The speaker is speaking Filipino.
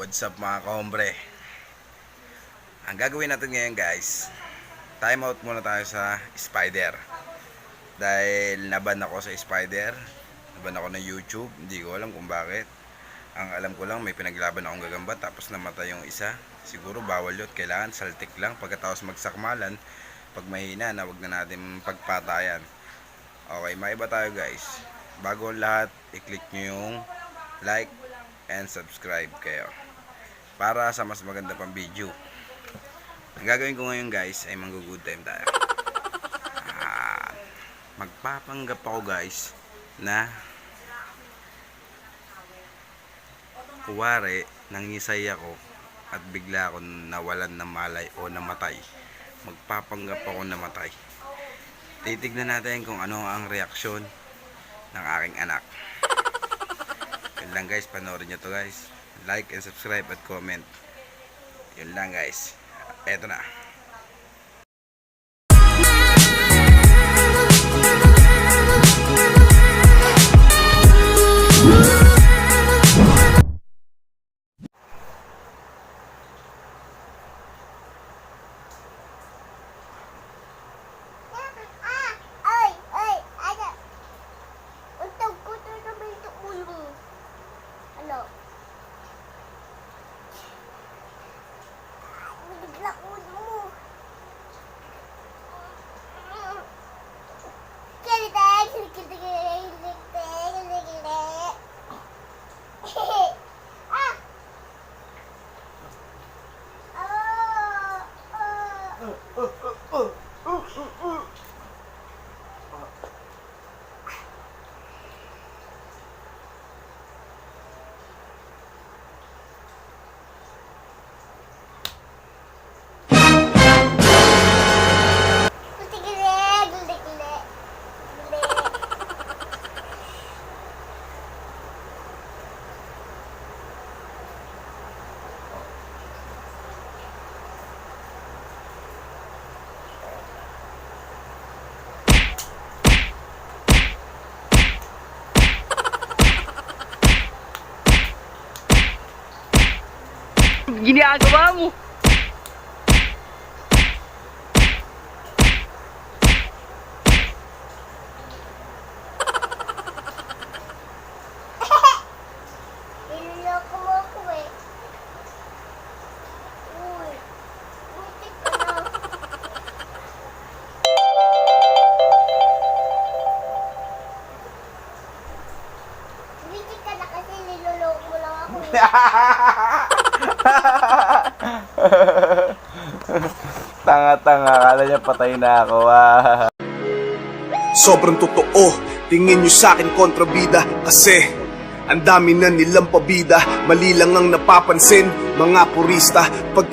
What's up mga kahombre? Ang gagawin natin ngayon guys, time out muna tayo sa spider. Dahil naban ako sa spider, naban ako ng YouTube, hindi ko alam kung bakit. Ang alam ko lang may pinaglaban akong gagamba tapos namatay yung isa. Siguro bawal yun, kailangan saltik lang pagkatapos magsakmalan. Pag mahina na wag na natin pagpatayan. Okay, maiba tayo guys. Bago ang lahat, i-click nyo yung like and subscribe kayo para sa mas maganda pang video. Ang gagawin ko ngayon guys ay mag-good time tayo. Magpapanggap ako guys na kuwari nangisay ako at bigla ako nawalan ng malay o namatay. Magpapanggap ako namatay. Titignan natin kung ano ang reaksyon ng aking anak. Yun lang guys, panoorin nyo to guys. Like and subscribe at comment. Yun lang guys. Eto na. Ginagawa mo. Niloloko mo ako eh. Uy, butik ka na. Butik ka na kasi niloloko mo lang ako eh. Tanga-tanga, akala niya patay na ako. Sobrang totoo, tingin nyo sa'kin kontrabida. Kasi ang dami na nilang pabida, mali lang ang napapansin mga purista. Pag